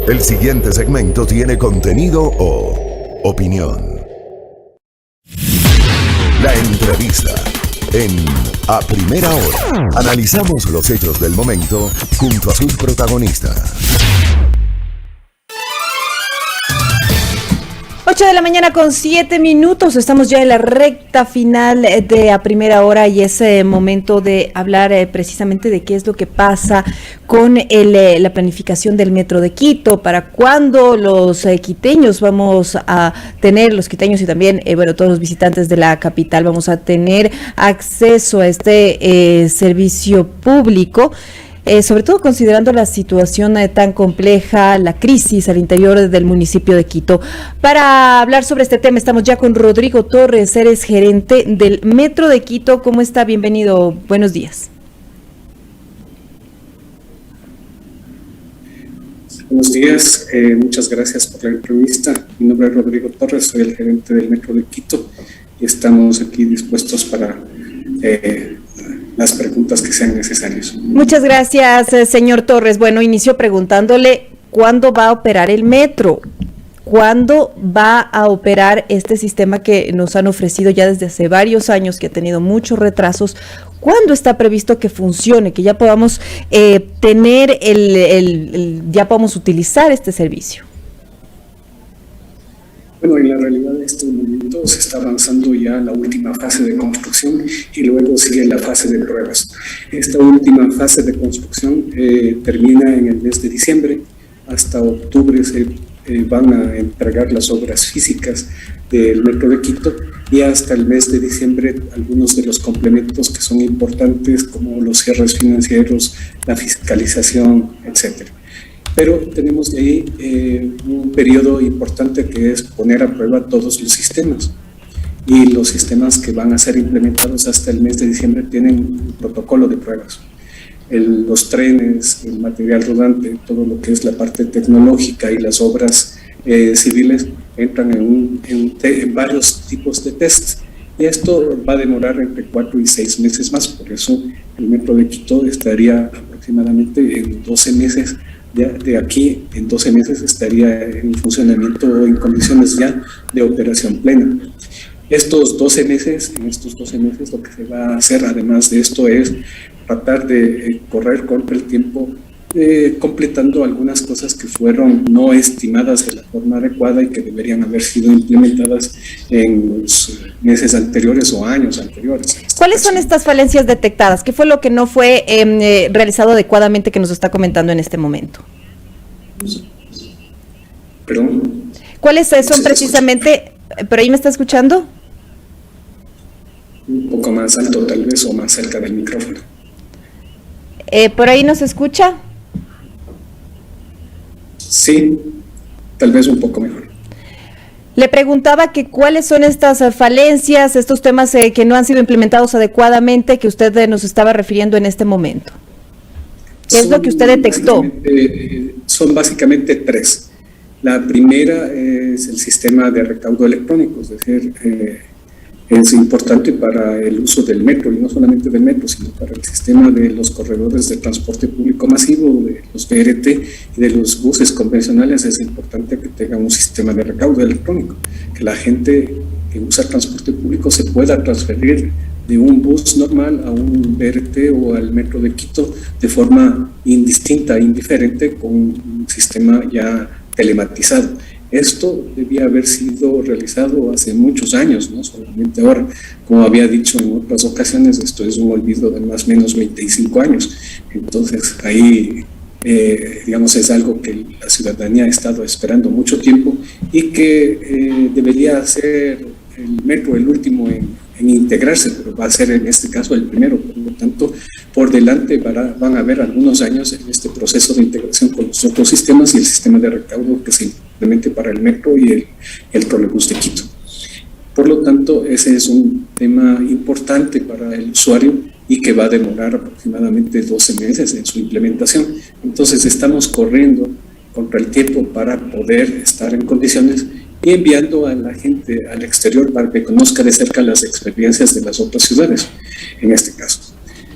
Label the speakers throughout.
Speaker 1: El siguiente segmento tiene contenido o opinión. La entrevista en A Primera Hora. Analizamos los hechos del momento junto a sus protagonistas.
Speaker 2: 8 de la mañana con 7 minutos, estamos ya en la recta final de A Primera Hora y es momento de hablar precisamente de qué es lo que pasa con la planificación del Metro de Quito, para cuándo los quiteños vamos a tener, los quiteños y también, todos los visitantes de la capital vamos a tener acceso a este servicio público. Sobre todo considerando la situación tan compleja, la crisis al interior del municipio de Quito. Para hablar sobre este tema estamos ya con Rodrigo Torres, eres gerente del Metro de Quito. ¿Cómo está? Bienvenido, buenos días.
Speaker 3: Buenos días, muchas gracias por la entrevista. Mi nombre es Rodrigo Torres, soy el gerente del Metro de Quito y estamos aquí dispuestos para las preguntas que sean necesarias.
Speaker 2: Muchas gracias, señor Torres. Bueno, inicio preguntándole cuándo va a operar el metro, cuándo va a operar este sistema que nos han ofrecido ya desde hace varios años, que ha tenido muchos retrasos. ¿Cuándo está previsto que funcione, que ya podamos tener ya podamos utilizar este servicio?
Speaker 3: Bueno, en la realidad en estos momentos se está avanzando ya la última fase de construcción y luego sigue la fase de pruebas. Esta última fase de construcción termina en el mes de diciembre. Hasta octubre se van a entregar las obras físicas del Metro de Quito y hasta el mes de diciembre algunos de los complementos que son importantes, como los cierres financieros, la fiscalización, etcétera. Pero tenemos de ahí un periodo importante que es poner a prueba todos los sistemas. Y los sistemas que van a ser implementados hasta el mes de diciembre tienen un protocolo de pruebas. Los trenes, el material rodante, todo lo que es la parte tecnológica y las obras civiles entran en varios tipos de tests. Y esto va a demorar entre 4 y 6 meses más. Por eso el Metro de Quito estaría aproximadamente en 12 meses. De aquí en 12 meses estaría en funcionamiento en condiciones ya de operación plena. En estos 12 meses lo que se va a hacer además de esto es tratar de correr contra el tiempo, completando algunas cosas que fueron no estimadas de la forma adecuada y que deberían haber sido implementadas en los meses anteriores o años anteriores.
Speaker 2: ¿Cuáles son estas falencias detectadas? ¿Qué fue lo que no fue realizado adecuadamente que nos está comentando en este momento?
Speaker 3: ¿Perdón?
Speaker 2: ¿Cuáles son precisamente? ¿Por ahí me está escuchando?
Speaker 3: Un poco más alto tal vez o más cerca del micrófono.
Speaker 2: ¿Por ahí nos escucha?
Speaker 3: Sí, tal vez un poco mejor.
Speaker 2: Le preguntaba que cuáles son estas falencias, estos temas que no han sido implementados adecuadamente, que usted nos estaba refiriendo en este momento. ¿Qué es lo que usted detectó?
Speaker 3: Son básicamente 3. La primera es el sistema de recaudo electrónico, es decir, es importante para el uso del metro, y no solamente del metro, sino para el sistema de los corredores de transporte público masivo, de los BRT y de los buses convencionales. Es importante que tengan un sistema de recaudo electrónico, que la gente que usa transporte público se pueda transferir de un bus normal a un BRT o al Metro de Quito de forma indistinta, indiferente, con un sistema ya telematizado. Esto debía haber sido realizado hace muchos años, no solamente ahora. Como había dicho en otras ocasiones, esto es un olvido de más o menos 25 años. Entonces, ahí, es algo que la ciudadanía ha estado esperando mucho tiempo y que debería ser el metro el último en integrarse, pero va a ser en este caso el primero. Por lo tanto, por delante van a haber algunos años en este proceso de integración con los otros sistemas y el sistema de recaudo que se implemente para el metro y el trolebús de Quito. Por lo tanto, ese es un tema importante para el usuario y que va a demorar aproximadamente 12 meses en su implementación. Entonces, estamos corriendo contra el tiempo para poder estar en condiciones y enviando a la gente al exterior para que conozca de cerca las experiencias de las otras ciudades, en este caso.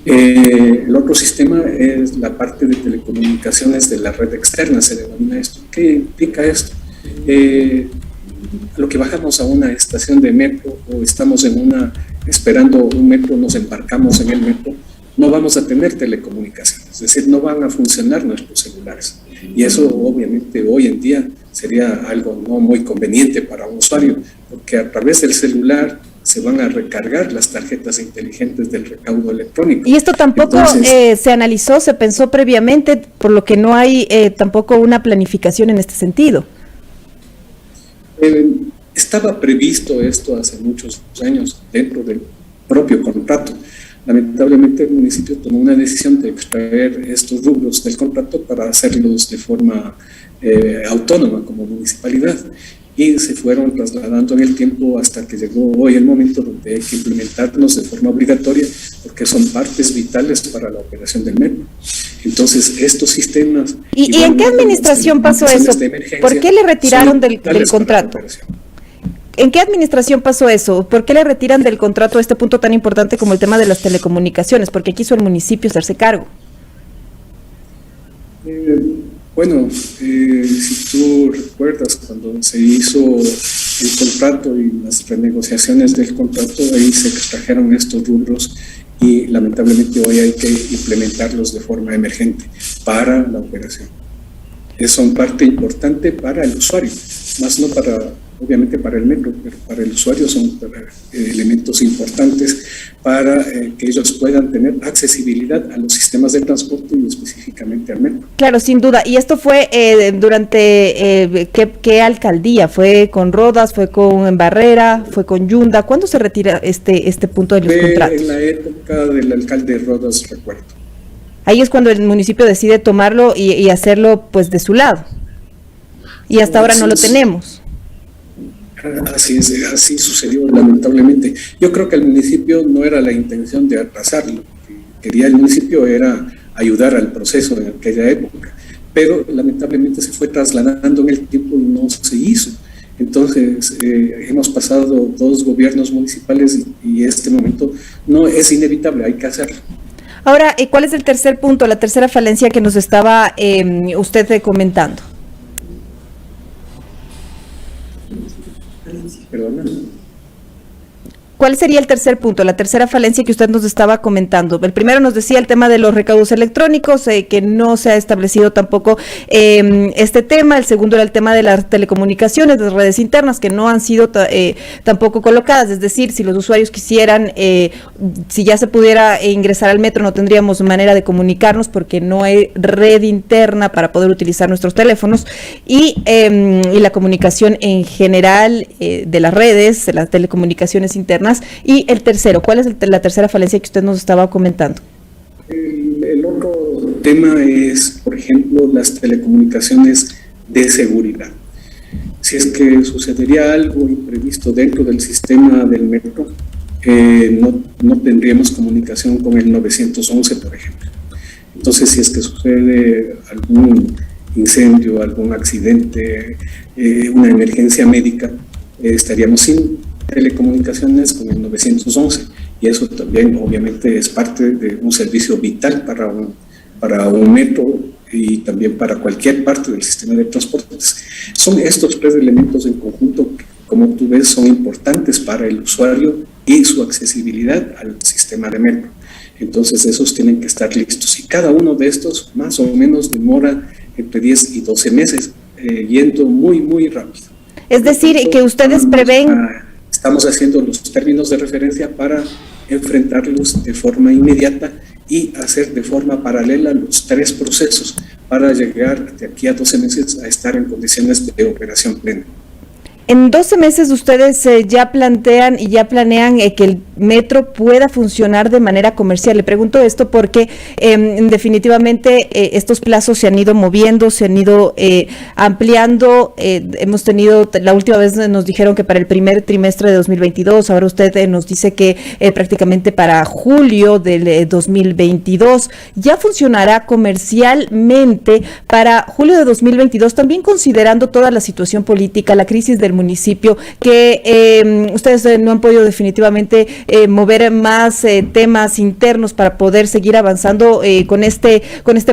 Speaker 3: El otro sistema es la parte de telecomunicaciones de la red externa, se denomina esto. ¿Qué implica esto? Lo que bajamos a una estación de metro o estamos esperando un metro, nos embarcamos en el metro, no vamos a tener telecomunicaciones, es decir, no van a funcionar nuestros celulares. Y eso obviamente hoy en día sería algo no muy conveniente para un usuario, porque a través del celular se van a recargar las tarjetas inteligentes del recaudo electrónico.
Speaker 2: Y esto tampoco se analizó, se pensó previamente, por lo que no hay tampoco una planificación en este sentido.
Speaker 3: Estaba previsto esto hace muchos años dentro del propio contrato. Lamentablemente el municipio tomó una decisión de extraer estos rubros del contrato para hacerlos de forma autónoma como municipalidad, y se fueron trasladando en el tiempo hasta que llegó hoy el momento donde hay que implementarlos de forma obligatoria, porque son partes vitales para la operación del metro. Entonces, estos sistemas...
Speaker 2: ¿Y en qué administración pasó eso? ¿Por qué le retiraron del contrato? ¿En qué administración pasó eso? ¿Por qué le retiran del contrato este punto tan importante como el tema de las telecomunicaciones? ¿Por qué quiso el municipio hacerse cargo?
Speaker 3: Si tú recuerdas, cuando se hizo el contrato y las renegociaciones del contrato, ahí se extrajeron estos rubros y lamentablemente hoy hay que implementarlos de forma emergente para la operación. Son parte importante para el usuario, más no obviamente para el metro, pero para el usuario son elementos importantes para que ellos puedan tener accesibilidad a los sistemas de transporte y específicamente al metro.
Speaker 2: Claro, sin duda. ¿Y esto fue durante qué alcaldía? ¿Fue con Rodas, fue con Barrera, fue con Yunda? ¿Cuándo se retira este punto de los contratos?
Speaker 3: En la época del alcalde Rodas, recuerdo.
Speaker 2: Ahí es cuando el municipio decide tomarlo y hacerlo pues de su lado. Y hasta ahora no lo tenemos.
Speaker 3: Así es, así sucedió lamentablemente. Yo creo que el municipio no era la intención de atrasarlo. Lo que quería el municipio era ayudar al proceso en aquella época, pero lamentablemente se fue trasladando en el tiempo y no se hizo. Entonces, hemos pasado 2 gobiernos municipales y este momento no es inevitable, hay que hacerlo.
Speaker 2: Ahora, ¿cuál es el tercer punto, la tercera falencia que nos estaba usted comentando?
Speaker 3: Perdona.
Speaker 2: ¿Cuál sería el tercer punto, la tercera falencia que usted nos estaba comentando? El primero nos decía el tema de los recaudos electrónicos, que no se ha establecido tampoco este tema. El segundo era el tema de las telecomunicaciones, de las redes internas, que no han sido tampoco colocadas. Es decir, si los usuarios quisieran, si ya se pudiera ingresar al metro, no tendríamos manera de comunicarnos porque no hay red interna para poder utilizar nuestros teléfonos. Y la comunicación en general de las redes, de las telecomunicaciones internas. Y el tercero, ¿cuál es la tercera falencia que usted nos estaba comentando?
Speaker 3: El otro tema es, por ejemplo, las telecomunicaciones de seguridad. Si es que sucedería algo imprevisto dentro del sistema del metro, no tendríamos comunicación con el 911, por ejemplo. Entonces, si es que sucede algún incendio, algún accidente, una emergencia médica, estaríamos sin telecomunicaciones con el 911, y eso también obviamente es parte de un servicio vital para un metro y también para cualquier parte del sistema de transportes. Son estos 3 elementos en conjunto que, como tú ves, son importantes para el usuario y su accesibilidad al sistema de metro. Entonces esos tienen que estar listos, y cada uno de estos más o menos demora entre 10 y 12 meses, yendo muy rápido.
Speaker 2: Es decir, que ustedes prevén...
Speaker 3: Estamos haciendo los términos de referencia para enfrentarlos de forma inmediata y hacer de forma paralela los 3 procesos para llegar de aquí a 12 meses a estar en condiciones de operación plena.
Speaker 2: En 12 meses ustedes ya plantean y ya planean que el metro pueda funcionar de manera comercial. Le pregunto esto porque definitivamente estos plazos se han ido moviendo, se han ido ampliando. Hemos tenido, la última vez nos dijeron que para el primer trimestre de 2022, ahora usted nos dice que prácticamente para julio del 2022 ya funcionará comercialmente para julio de 2022, también considerando toda la situación política, la crisis del municipio, que ustedes no han podido definitivamente mover más temas internos para poder seguir avanzando con este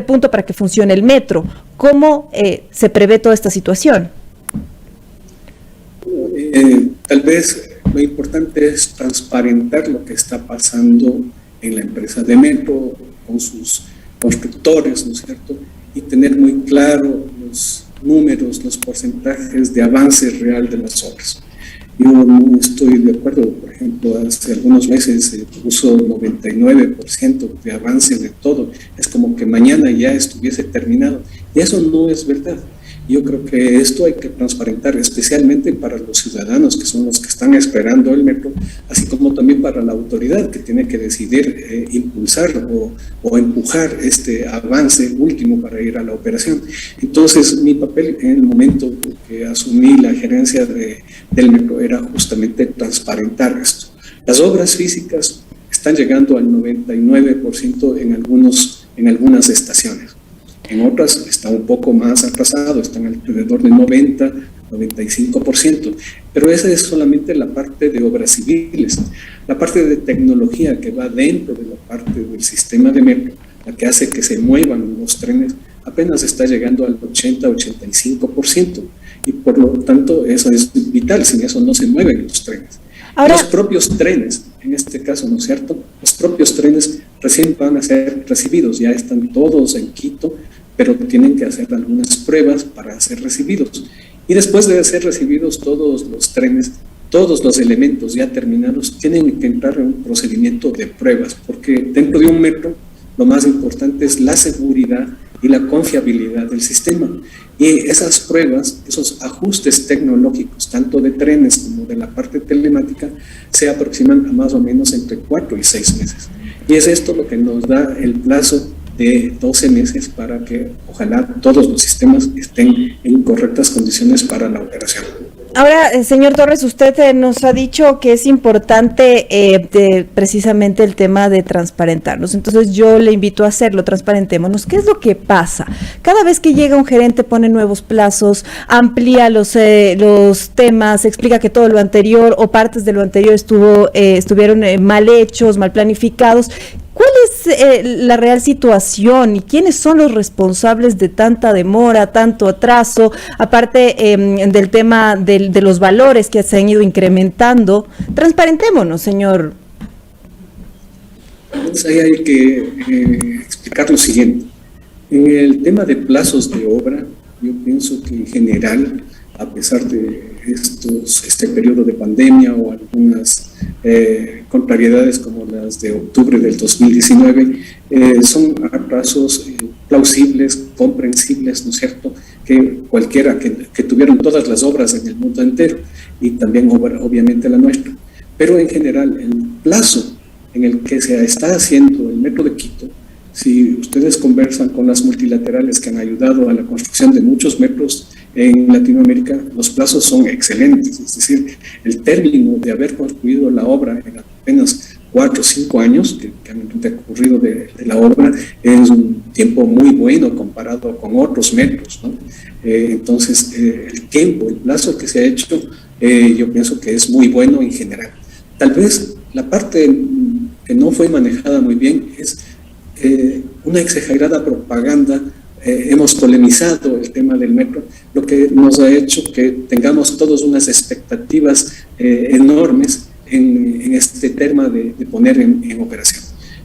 Speaker 2: punto para que funcione el metro. ¿Cómo se prevé toda esta situación?
Speaker 3: Tal vez lo importante es transparentar lo que está pasando en la empresa de metro, con sus constructores, ¿no es cierto? Y tener muy claro los números, los porcentajes de avance real de las obras. Yo no estoy de acuerdo, por ejemplo, hace algunos meses se puso 99% de avance de todo, es como que mañana ya estuviese terminado, y eso no es verdad. Yo creo que esto hay que transparentar, especialmente para los ciudadanos, que son los que están esperando el metro, así como también para la autoridad, que tiene que decidir impulsar o empujar este avance último para ir a la operación. Entonces, mi papel en el momento que asumí la gerencia del metro era justamente transparentar esto. Las obras físicas están llegando al 99% en algunas estaciones. En otras está un poco más atrasado, están alrededor de 90-95%, pero esa es solamente la parte de obras civiles. La parte de tecnología que va dentro de la parte del sistema de metro, la que hace que se muevan los trenes, apenas está llegando al 80-85%, y por lo tanto eso es vital, sin eso no se mueven los trenes. Ahora, los propios trenes, en este caso, ¿no es cierto? Los propios trenes recién van a ser recibidos, ya están todos en Quito, pero tienen que hacer algunas pruebas para ser recibidos. Y después de ser recibidos todos los trenes, todos los elementos ya terminados, tienen que entrar en un procedimiento de pruebas, porque dentro de un metro lo más importante es la seguridad y la confiabilidad del sistema. Y esas pruebas, esos ajustes tecnológicos, tanto de trenes como de la parte telemática, se aproximan a más o menos entre 4 y 6 meses. Y es esto lo que nos da el plazo de 12 meses para que ojalá todos los sistemas estén en correctas condiciones para la operación.
Speaker 2: Ahora, señor Torres, usted nos ha dicho que es importante precisamente el tema de transparentarnos. Entonces yo le invito a hacerlo, transparentémonos. ¿Qué es lo que pasa? Cada vez que llega un gerente pone nuevos plazos, amplía los temas, explica que todo lo anterior o partes de lo anterior estuvieron mal hechos, mal planificados. ¿Cuál es la real situación y quiénes son los responsables de tanta demora, tanto atraso, aparte del tema de los valores que se han ido incrementando? Transparentémonos, señor.
Speaker 3: Pues ahí hay que explicar lo siguiente. En el tema de plazos de obra, yo pienso que en general, a pesar de este periodo de pandemia o algunas contrariedades como las de octubre del 2019, son atrasos plausibles, comprensibles, ¿no es cierto?, que cualquiera que tuvieron todas las obras en el mundo entero y también obviamente la nuestra. Pero en general, el plazo en el que se está haciendo el Metro de Quito, si ustedes conversan con las multilaterales que han ayudado a la construcción de muchos metros en Latinoamérica, los plazos son excelentes, es decir, el término de haber construido la obra en apenas 4 o 5 años que han recurrido de la obra es un tiempo muy bueno comparado con otros metros, ¿no? Entonces, el tiempo, el plazo que se ha hecho, yo pienso que es muy bueno en general. Tal vez la parte que no fue manejada muy bien es una exagerada propaganda. Hemos polemizado el tema del metro, lo que nos ha hecho que tengamos todos unas expectativas enormes en este tema de poner en operación.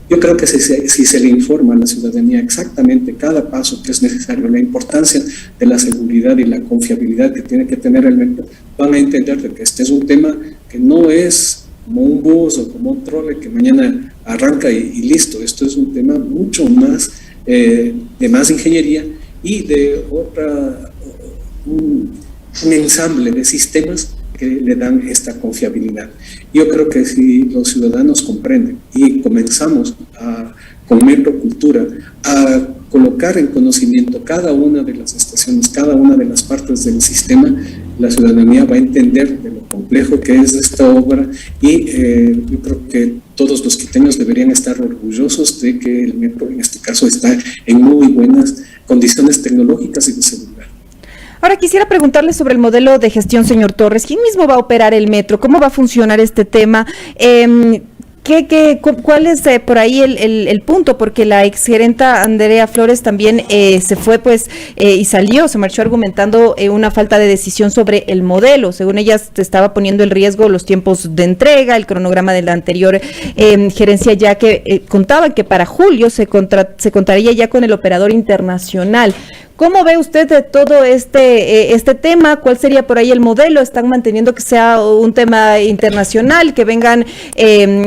Speaker 3: Yo creo que si se le informa a la ciudadanía exactamente cada paso que es necesario, la importancia de la seguridad y la confiabilidad que tiene que tener el metro, van a entender de que este es un tema que no es como un bus o como un trole que mañana arranca y listo. Esto es un tema mucho más de más ingeniería y de un ensamble de sistemas que le dan esta confiabilidad. Yo creo que si los ciudadanos comprenden y comenzamos con Metro Cultura a colocar en conocimiento cada una de las estaciones, cada una de las partes del sistema, la ciudadanía va a entender de lo complejo que es esta obra y yo creo que todos los quiteños deberían estar orgullosos de que el metro en este caso está en muy buenas condiciones tecnológicas y de seguridad.
Speaker 2: Ahora quisiera preguntarle sobre el modelo de gestión, señor Torres. ¿Quién mismo va a operar el metro? ¿Cómo va a funcionar este tema? ¿Cuál es por ahí el punto? Porque la exgerenta Andrea Flores también se fue y se marchó argumentando una falta de decisión sobre el modelo. Según ella, se estaba poniendo en riesgo los tiempos de entrega, el cronograma de la anterior gerencia, ya que contaban que para julio se contaría ya con el operador internacional. ¿Cómo ve usted de todo este tema? ¿Cuál sería por ahí el modelo? ¿Están manteniendo que sea un tema internacional, que vengan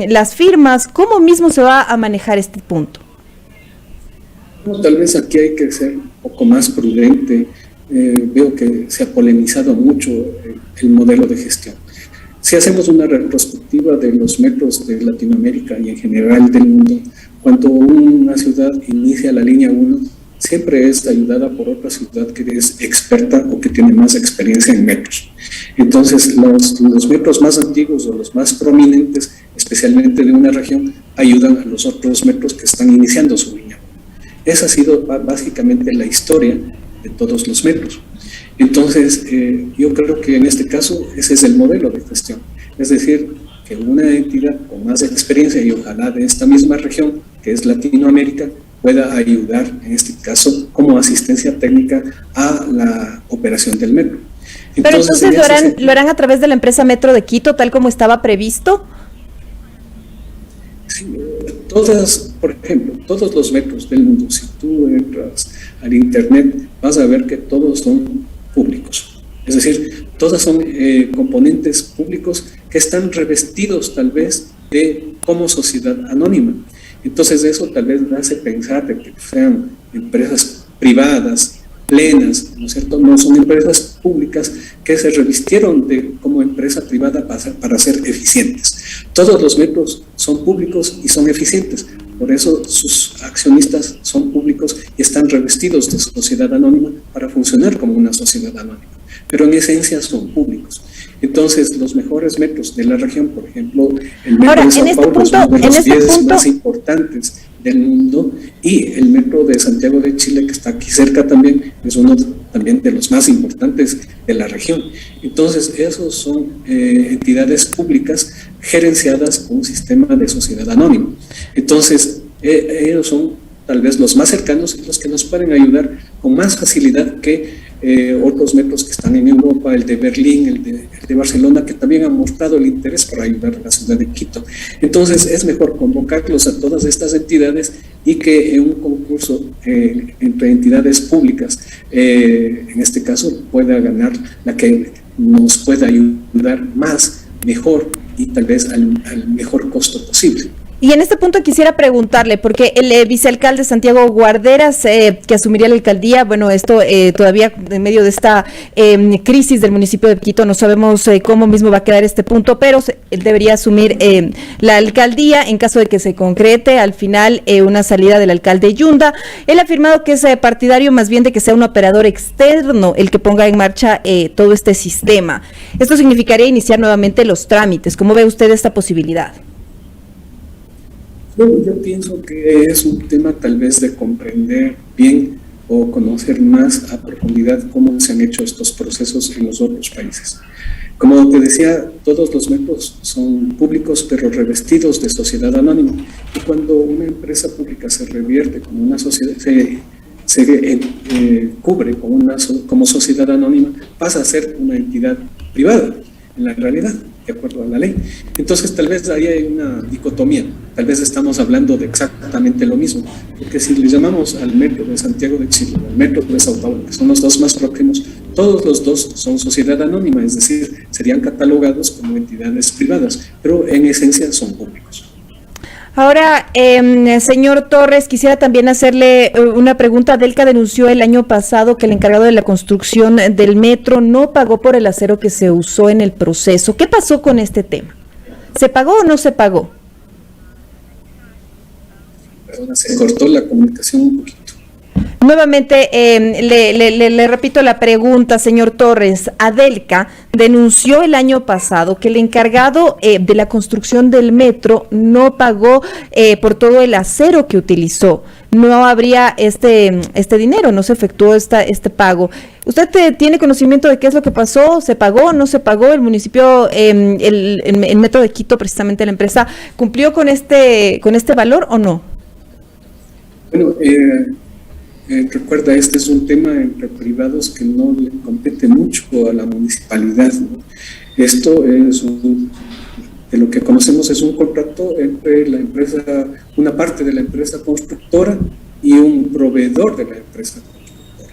Speaker 2: las firmas? ¿Cómo mismo se va a manejar este punto?
Speaker 3: Bueno, tal vez aquí hay que ser un poco más prudente. Veo que se ha polemizado mucho el modelo de gestión. Si hacemos una retrospectiva de los metros de Latinoamérica y en general del mundo, cuando una ciudad inicia la línea 1, siempre es ayudada por otra ciudad que es experta o que tiene más experiencia en metros. Entonces, los metros más antiguos o los más prominentes, especialmente de una región, ayudan a los otros metros que están iniciando su línea. Esa ha sido básicamente la historia de todos los metros. Entonces, yo creo que en este caso ese es el modelo de gestión. Es decir, que una entidad con más experiencia y ojalá de esta misma región, que es Latinoamérica, pueda ayudar, en este caso, como asistencia técnica a la operación del metro.
Speaker 2: Pero entonces lo harán a través de la empresa Metro de Quito, tal como estaba previsto.
Speaker 3: Sí, por ejemplo, todos los metros del mundo, si tú entras al internet, vas a ver que todos son públicos. Es decir, todas son componentes públicos que están revestidos tal vez como sociedad anónima. Entonces eso tal vez me hace pensar de que sean empresas privadas, plenas, ¿no es cierto? No son empresas públicas que se revistieron como empresa privada para ser eficientes. Todos los metros son públicos y son eficientes, por eso sus accionistas son públicos y están revestidos de sociedad anónima para funcionar como una sociedad anónima, pero en esencia son públicos. Entonces, los mejores metros de la región, por ejemplo, el metro de Sao Paulo es uno de los 10 más importantes del mundo, y el metro de Santiago de Chile, que está aquí cerca también, es uno también de los más importantes de la región. Entonces, esos son entidades públicas gerenciadas con un sistema de sociedad anónima. Entonces, ellos son tal vez los más cercanos y los que nos pueden ayudar con más facilidad que otros metros que están en Europa, el de Berlín, el de Barcelona, que también han mostrado el interés por ayudar a la ciudad de Quito. Entonces es mejor convocarlos a todas estas entidades y que en un concurso entre entidades públicas, en este caso, pueda ganar la que nos pueda ayudar más, mejor y tal vez al mejor costo posible.
Speaker 2: Y en este punto quisiera preguntarle, porque el vicealcalde Santiago Guarderas, que asumiría la alcaldía, bueno, esto todavía en medio de esta crisis del municipio de Quito, no sabemos cómo mismo va a quedar este punto, pero él debería asumir la alcaldía en caso de que se concrete al final una salida del alcalde Yunda. Él ha afirmado que es partidario más bien de que sea un operador externo el que ponga en marcha todo este sistema. Esto significaría iniciar nuevamente los trámites. ¿Cómo ve usted esta posibilidad?
Speaker 3: Yo pienso que es un tema tal vez de comprender bien o conocer más a profundidad cómo se han hecho estos procesos en los otros países. Como te decía, todos los metros son públicos pero revestidos de sociedad anónima, y cuando una empresa pública se revierte como una sociedad, se cubre como sociedad anónima, pasa a ser una entidad privada en la realidad, de acuerdo a la ley. Entonces tal vez ahí hay una dicotomía, tal vez estamos hablando de exactamente lo mismo, porque si le llamamos al metro de Santiago de Chile, al metro de Sao Paulo, que son los dos más próximos, todos los dos son sociedad anónima, es decir, serían catalogados como entidades privadas, pero en esencia son públicos.
Speaker 2: Ahora, señor Torres, quisiera también hacerle una pregunta. Delca denunció el año pasado que el encargado de la construcción del metro no pagó por el acero que se usó en el proceso. ¿Qué pasó con este tema? ¿Se pagó o no se pagó?
Speaker 3: Perdona, se cortó la comunicación un poquito.
Speaker 2: Nuevamente, le repito la pregunta, señor Torres. Adelca denunció el año pasado que el encargado de la construcción del metro no pagó por todo el acero que utilizó. No habría este dinero, no se efectuó este pago. ¿Usted tiene conocimiento de qué es lo que pasó? ¿Se pagó? ¿No se pagó? ¿El municipio, el Metro de Quito, precisamente la empresa, cumplió con este valor o no?
Speaker 3: Bueno, recuerda, este es un tema entre privados que no le compete mucho a la municipalidad, ¿no? Esto es de lo que conocemos es un contrato entre la empresa, una parte de la empresa constructora y un proveedor de la empresa constructora.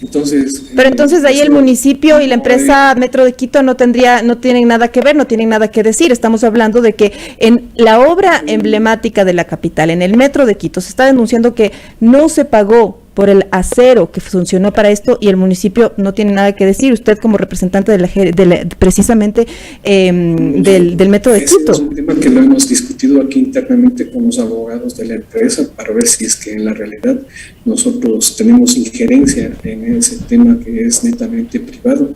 Speaker 3: Entonces,
Speaker 2: pero entonces ahí el municipio y la empresa Metro de Quito no tienen nada que ver, no tienen nada que decir. Estamos hablando de que en la obra emblemática de la capital, en el Metro de Quito, se está denunciando que no se pagó por el acero que funcionó para esto y el municipio no tiene nada que decir. Usted como representante precisamente del Metro de Quito.
Speaker 3: Es un tema que lo hemos discutido aquí internamente con los abogados de la empresa para ver si es que en la realidad nosotros tenemos injerencia en ese tema que es netamente privado.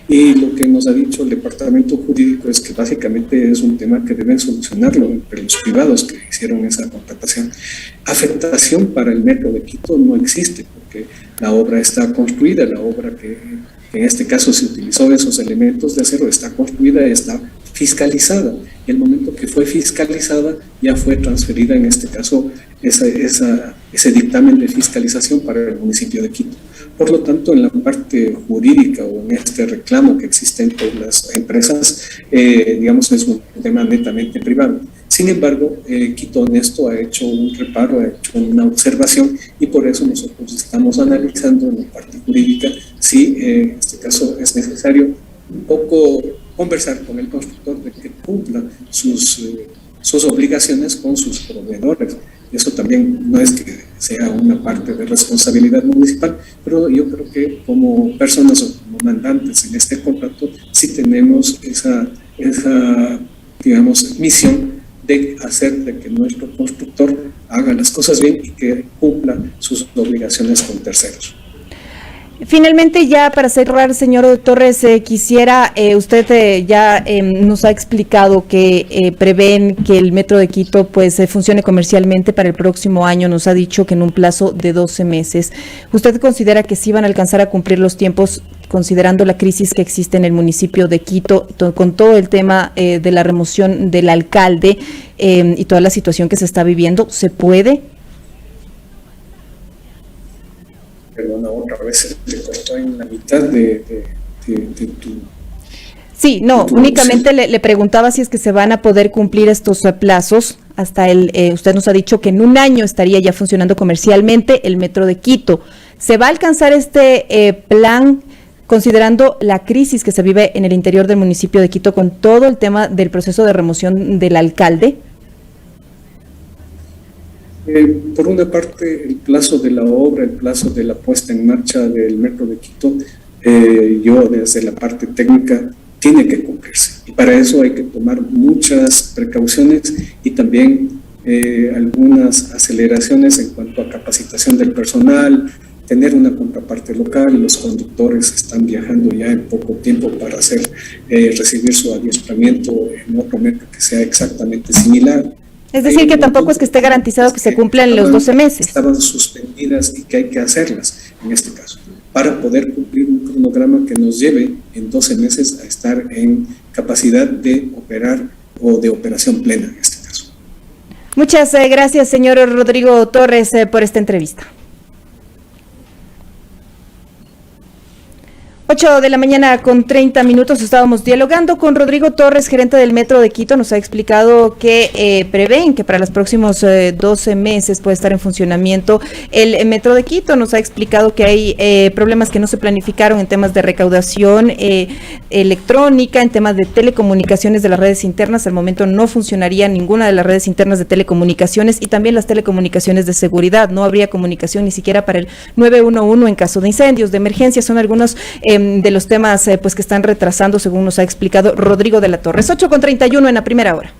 Speaker 3: Y lo que nos ha dicho el departamento jurídico es que básicamente es un tema que deben solucionarlo entre los privados que hicieron esa contratación. Afectación para el Metro de Quito no existe porque la obra está construida, la obra que en este caso se utilizó esos elementos de acero está construida, está fiscalizada. Y el momento que fue fiscalizada ya fue transferida en este caso ese dictamen de fiscalización para el municipio de Quito. Por lo tanto, en la parte jurídica o en este reclamo que existe entre las empresas, digamos, es un tema netamente privado. Sin embargo, Quito en esto ha hecho un reparo, ha hecho una observación y por eso nosotros estamos analizando en la parte jurídica si en este caso es necesario un poco conversar con el constructor de que cumpla sus obligaciones con sus proveedores. Eso también no es que sea una parte de responsabilidad municipal, pero yo creo que como personas o como mandantes en este contrato sí tenemos esa digamos, misión de hacer de que nuestro constructor haga las cosas bien y que cumpla sus obligaciones con terceros.
Speaker 2: Finalmente, ya para cerrar, señor Torres, quisiera, usted ya nos ha explicado que prevén que el Metro de Quito pues funcione comercialmente para el próximo año, nos ha dicho que en un plazo de 12 meses. ¿Usted considera que sí van a alcanzar a cumplir los tiempos, considerando la crisis que existe en el municipio de Quito, con todo el tema de la remoción del alcalde y toda la situación que se está viviendo? ¿Se puede?
Speaker 3: Perdona, otra vez te cortó en la mitad de tu...
Speaker 2: Sí, no, únicamente le preguntaba si es que se van a poder cumplir estos plazos. Hasta usted nos ha dicho que en un año estaría ya funcionando comercialmente el Metro de Quito. ¿Se va a alcanzar este plan considerando la crisis que se vive en el interior del municipio de Quito con todo el tema del proceso de remoción del alcalde?
Speaker 3: Por una parte, el plazo de la obra, el plazo de la puesta en marcha del Metro de Quito, yo desde la parte técnica tiene que cumplirse. Y para eso hay que tomar muchas precauciones y también algunas aceleraciones en cuanto a capacitación del personal, tener una contraparte local. Los conductores están viajando ya en poco tiempo para recibir su adiestramiento en otro metro que sea exactamente similar.
Speaker 2: Es decir, que tampoco es que esté garantizado que se cumplan los 12 meses.
Speaker 3: Estaban suspendidas y que hay que hacerlas en este caso, para poder cumplir un cronograma que nos lleve en 12 meses a estar en capacidad de operar o de operación plena en este caso.
Speaker 2: Muchas gracias, señor Rodrigo Torres, por esta entrevista. 8 de la mañana con 30 minutos, estábamos dialogando con Rodrigo Torres, gerente del Metro de Quito. Nos ha explicado que prevén que para los próximos 12 meses puede estar en funcionamiento el Metro de Quito. Nos ha explicado que hay problemas que no se planificaron en temas de recaudación electrónica, en temas de telecomunicaciones de las redes internas. Al momento no funcionaría ninguna de las redes internas de telecomunicaciones y también las telecomunicaciones de seguridad. No habría comunicación ni siquiera para el 911 en caso de incendios, de emergencia. Son algunos de los temas pues que están retrasando, según nos ha explicado Rodrigo de la Torre. 8:31 en la primera hora.